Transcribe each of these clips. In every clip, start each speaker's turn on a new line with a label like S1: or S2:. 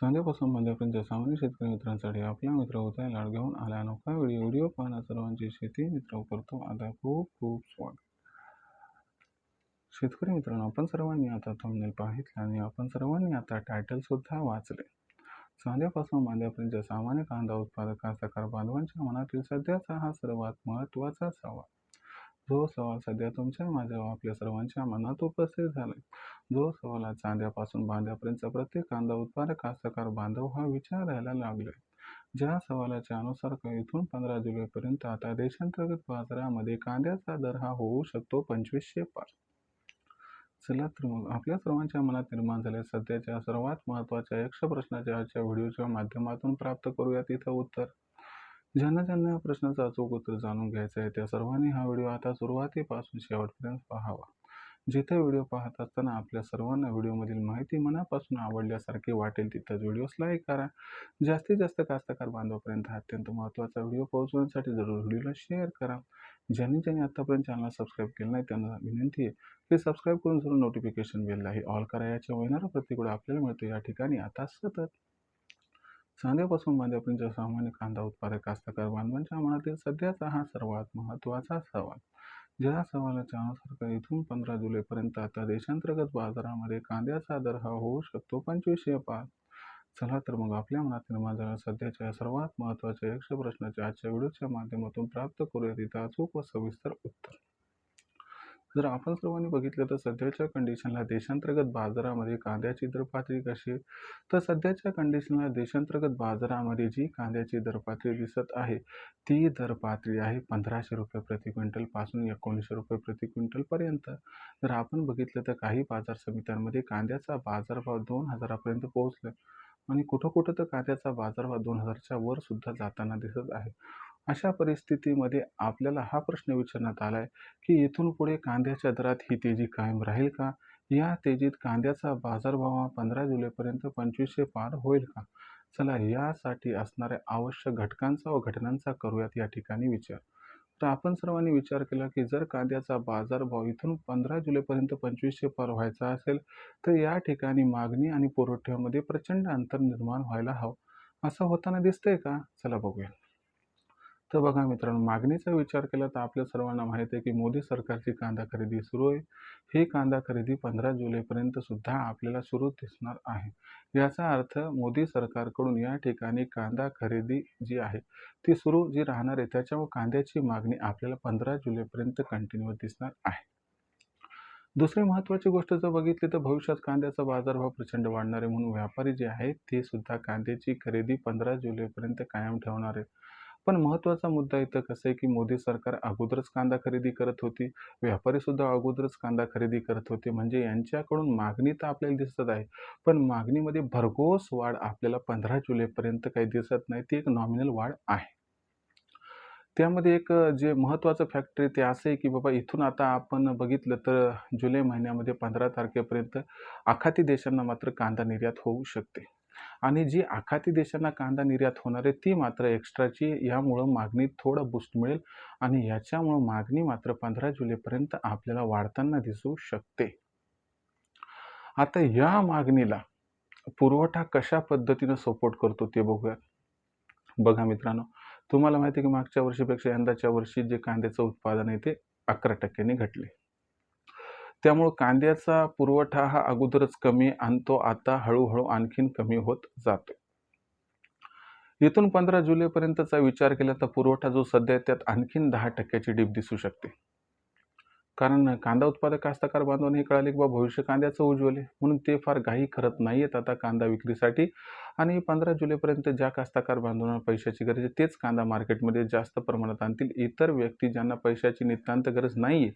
S1: संध्यापासून मध्यपर्यंत सामान्य शेतकरी मित्रांसाठी आपला मित्र उदय लाड घेऊन आला अनोखा व्हिडिओ पाहणं सर्वांची शेती मित्र करतो. आता खूप खूप स्वागत. शेतकरी मित्रांनो, आपण सर्वांनी आता थंबनेल पाहितले आणि आपण सर्वांनी आता टायटल सुद्धा वाचले. साध्यापासून बांध्यापर्यंत सामान्य कांदा उत्पादक कास्तकार बांधवांच्या मनातील सध्याचा हा सर्वात महत्त्वाचा सवाल. जो सवाल सध्या तुमच्या माझ्या व आपल्या सर्वांच्या मनात उपस्थित झालाय. जो सवाल आज चांद्यापासून बांध्यापर्यंत प्रत्येक कांदा उत्पादक कास्तकार बांधव हा विचारायला लागलाय. ज्या सवालाच्या अनुसार इथून 15 जुलैपर्यंत आता देशांतर्गत बाजारामध्ये कांद्याचा दर हा होऊ शकतो 2500 पार. चला तर मग आपल्या सर्वांच्या मनात निर्माण झालेल्या सध्याच्या सर्वात महत्त्वाच्या यक्ष प्रश्नाच्या आजच्या व्हिडिओच्या माध्यमातून प्राप्त करूयात इथं उत्तर. ज्यांना या प्रश्नाचं अचूक उत्तर जाणून घ्यायचं आहे त्या सर्वांनी हा व्हिडिओ आता सुरुवातीपासून शेवटपर्यंत पाहावा. जिथे व्हिडिओ पाहत असताना आपल्या सर्वांना व्हिडिओमधील माहिती मनापासून आवडल्यासारखी वाटेल तिथंच व्हिडिओस लाईक करा. जास्तीत जास्त कास्तकार बांधवापर्यंत हा अत्यंत महत्त्वाचा व्हिडिओ पोहोचवण्यासाठी जरूर व्हिडिओला शेअर करा. ज्यांनी आतापर्यंत चॅनल सबस्क्राईब केलं नाही त्यांना विनंती आहे की सबस्क्राईब करून जरूर नोटिफिकेशन बेललाही ऑल करा. याच्या होणारा प्रतिक्रिया आपल्याला मिळतो या ठिकाणी आता सतत. चांद्यापासून बांध्यापर्यंत सामान्य कांदा उत्पादक कास्तकार बांधवांच्या मनातील सध्याचा हा सर्वात महत्त्वाचा सवाल. ज्या सवालाच्या अनुसार इथून 15 जुलैपर्यंत आता देशांतर्गत बाजारामध्ये कांद्याचा दर हा होऊ शकतो 2500 पार. चला तर मग आपल्या मनात निर्माण झालेल्या सध्याच्या सर्वात महत्त्वाच्या यक्ष प्रश्नाच्या आजच्या व्हिडिओच्या माध्यमातून प्राप्त करूयात इथं अचूक व सविस्तर उत्तर. जर आपण सर्वांनी बघितलं तर सध्याच्या कंडिशनला देशांतर्गत बाजारामध्ये कांद्याची दरपातळी कशी आहे, तर सध्याच्या कंडिशनला देशांतर्गत बाजारामध्ये जी कांद्याची दरपातळी दिसत आहे ती दरपातळी आहे 1500 रुपये प्रति क्विंटल पासून 1900 रुपये प्रति क्विंटल पर्यंत. जर आपण बघितलं तर काही बाजार समित्यांमध्ये कांद्याचा बाजारभाव 2000पर्यंत पोहोचला आणि कुठं तर कांद्याचा बाजारभाव 2000च्या वर सुद्धा जाताना दिसत आहे. अशा परिस्थितीमध्ये आपल्याला हा प्रश्न विचारण्यात आलाय की इथून पुढे कांद्याच्या दरात ही तेजी कायम राहील का? या तेजीत कांद्याचा बाजारभाव हा 15 जुलैपर्यंत 2500 पार होईल का? चला यासाठी असणाऱ्या आवश्यक घटकांचा व घटनांचा करूयात या ठिकाणी विचार. तर आपण सर्वांनी विचार केला की जर कांद्याचा बाजारभाव इथून 15 जुलैपर्यंत 2500 पार व्हायचा असेल तर या ठिकाणी मागणी आणि पुरवठ्यामध्ये प्रचंड अंतर निर्माण व्हायला हवं. असं होताना दिसतंय का? चला बघूया. तर बघा मित्रांनो, मागणीचा विचार केला तर आपल्या सर्वांना माहिती आहे की मोदी सरकारची कांदा खरेदी सुरू आहे. ही कांदा खरेदी 15 जुलैपर्यंत सुद्धा आपल्याला सुरू दिसणार आहे. याचा अर्थ मोदी सरकारकडून या ठिकाणी कांदा खरेदी जी आहे ती सुरू जी राहणार आहे त्याच्यामुळे कांद्याची मागणी आपल्याला 15 जुलैपर्यंत कंटिन्यू दिसणार आहे. दुसरी महत्त्वाची गोष्ट जर बघितली तर भविष्यात कांद्याचा बाजारभाव प्रचंड वाढणार आहे म्हणून व्यापारी जे आहेत ते सुद्धा कांद्याची खरेदी 15 जुलैपर्यंत कायम ठेवणार आहेत. पण महत्त्वाचा मुद्दा इथं कसं आहे की मोदी सरकार अगोदरच कांदा खरेदी करत होती, व्यापारी सुद्धा अगोदरच कांदा खरेदी करत होते. म्हणजे यांच्याकडून मागणी तर आपल्याला दिसत आहे पण मागणीमध्ये भरघोस वाढ आपल्याला 15 जुलैपर्यंत काही दिसत नाही. ती एक नॉमिनल वाढ आहे. त्यामध्ये एक जे महत्त्वाचं फॅक्टर आहे ते असं आहे की बाबा इथून आता आपण बघितलं तर जुलै महिन्यामध्ये 15 तारखेपर्यंत आखाती देशांना मात्र कांदा निर्यात होऊ शकते आणि जी आखाती देशांना कांदा निर्यात होणार आहे ती मात्र एक्स्ट्राची. यामुळं मागणीत थोडं बूस्ट मिळेल आणि याच्यामुळं मागणी मात्र 15 जुलैपर्यंत आपल्याला वाढताना दिसू शकते. आता या मागणीला पुरवठा कशा पद्धतीनं सपोर्ट करतो ते बघूया. बघा मित्रांनो, तुम्हाला माहिती आहे की मागच्या वर्षीपेक्षा यंदाच्या वर्षी जे कांद्याचं उत्पादन आहे ते 11% घटले. त्यामुळे कांद्याचा पुरवठा हा अगोदरच कमी आणि तो आता हळूहळू आणखीन कमी होत जातो. इथून 15 जुलैपर्यंतचा विचार केला तर पुरवठा जो सध्या आहे त्यात आणखीन 10%ची डिप दिसू शकते. कारण कांदा उत्पादक कास्तकार बांधवांना हे कळाले की बाबा भविष्य कांद्याचं उज्ज्वल आहे म्हणून ते फार घाई करत नाही आहेत आता कांदा विक्रीसाठी. आणि 15 जुलैपर्यंत ज्या कास्तकार बांधवांना पैशाची गरज आहे तेच कांदा मार्केटमध्ये जास्त प्रमाणात आणतील. इतर व्यक्ती ज्यांना पैशाची नितांत गरज नाही आहे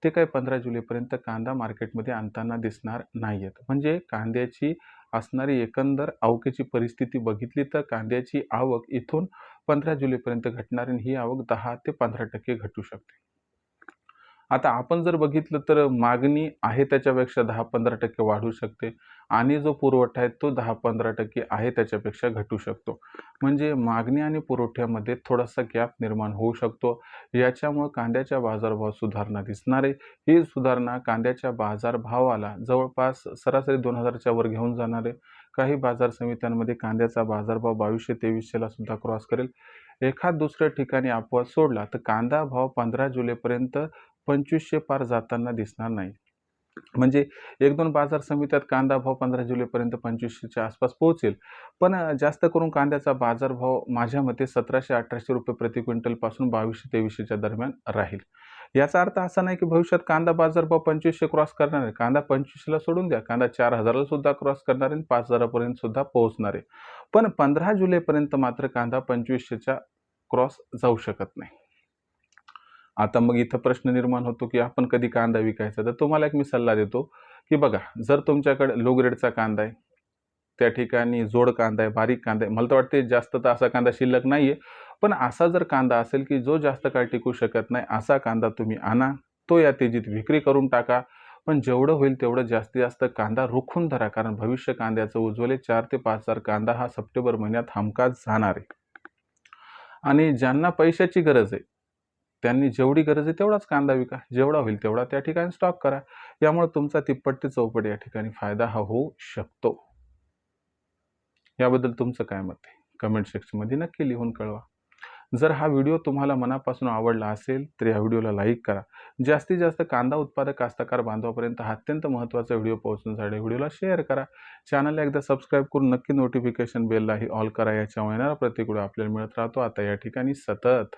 S1: ते काही 15 जुलैपर्यंत कांदा मार्केटमध्ये आणताना दिसणार नाही आहेत. म्हणजे कांद्याची असणारी एकंदर आवकेची परिस्थिती बघितली तर कांद्याची आवक इथून 15 जुलैपर्यंत घटणार आणि ही आवक 10 ते 15% घटू शकते. आता आपण जर बघितलं तर मागणी आहे त्याच्यापेक्षा 10-15% वाढू शकते आणि जो पुरवठा आहे तो 10-15% आहे त्याच्यापेक्षा घटू शकतो. म्हणजे मागणी आणि पुरवठ्यामध्ये थोडासा गॅप निर्माण होऊ शकतो. याच्यामुळे कांद्याच्या बाजारभावात सुधारणा दिसणार आहे. ही सुधारणा कांद्याच्या बाजारभावाला जवळपास सरासरी 2000च्या वर घेऊन जाणार आहे. काही बाजार समित्यांमध्ये कांद्याचा बाजारभाव 2200-2300 ला सुद्धा क्रॉस करेल. एखाद दुसऱ्या ठिकाणी अपवाद सोडला तर कांदा भाव 15 जुलैपर्यंत 2500 पार जाताना दिसणार नाही. म्हणजे 1-2 बाजार समित्यात कांदा भाव 15 जुलैपर्यंत 2500च्या आसपास पोहोचेल. पण जास्त करून कांद्याचा बाजारभाव माझ्या मते ₹1700-1800 प्रति क्विंटलपासून 2200-2300च्या दरम्यान राहील. याचा अर्थ असा नाही की भविष्यात कांदा बाजारभाव 2500 क्रॉस करणार आहे. कांदा 2500ला सोडून द्या, कांदा 4000ला सुद्धा क्रॉस करणार आहे, 5000 पर्यंत सुद्धा पोहोचणार आहे. पण 15 जुलैपर्यंत मात्र कांदा 2500च्या क्रॉस जाऊ शकत नाही. आता मग इथं प्रश्न निर्माण होतो की आपण कधी कांदा विकायचा. तर तुम्हाला एक मी सल्ला देतो की बघा, जर तुमच्याकडे लो ग्रेडचा कांदा आहे, त्या ठिकाणी जोड कांदा आहे, बारीक कांदा आहे, मला तर वाटते जास्त तर असा कांदा शिल्लक नाहीये. पण असा जर कांदा असेल की जो जास्त काळ टिकू शकत नाही, असा कांदा तुम्ही आणा, तो या तेजीत विक्री करून टाका. पण जेवढं होईल तेवढं जास्तीत जास्त कांदा रोखून धरा, कारण भविष्य कांद्याचं उज्ज्वल आहे. 4 ते 5,000 कांदा हा सप्टेंबर महिन्यात हमखास जाणार आहे. आणि ज्यांना पैशाची गरज आहे, त्यांनी जेवढी गरज आहे तेवढाच कांदा विका. जेवढा होईल तेवढा त्या ठिकाणी स्टॉक करा. यामुळे तुमचा तिप्पट ते चौपट या ठिकाणी फायदा हा होऊ शकतो. याबद्दल तुमचं काय मत आहे? कमेंट सेक्शनमध्ये नक्की लिहून कळवा. जर हा व्हिडिओ तुम्हाला मनापासून आवडला असेल तर या व्हिडिओला लाईक करा. जास्तीत जास्त कांदा उत्पादक कास्तकार बांधवापर्यंत हा अत्यंत महत्त्वाचा व्हिडिओ पोहोचण्यासाठी व्हिडिओला शेअर करा. चॅनलला एकदा सबस्क्राईब करून नक्की नोटिफिकेशन बेललाही ऑल करा. याच्यामुळे येणारा प्रत्येक व्हिडिओ आपल्याला मिळत राहतो आता या ठिकाणी सतत.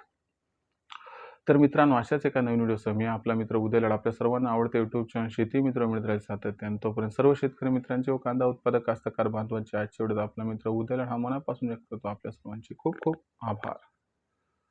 S1: तर मित्रांनो, अशाच एका नवीन व्हिडिओसह मी आपला मित्र उदय लाड आपल्या सर्वांना आवडते यूट्यूब चॅनल शेती मित्र मिळत राहील सातत्याने. तोपर्यंत सर्व शेतकरी मित्रांचे व कांदा उत्पादक कास्तकार बांधवांचे आजच्या व्हिडिओत आपला मित्र उदय लाड हा मनापासून व्यक्त करतो. आपल्या सर्वांचे खूप खूप आभार.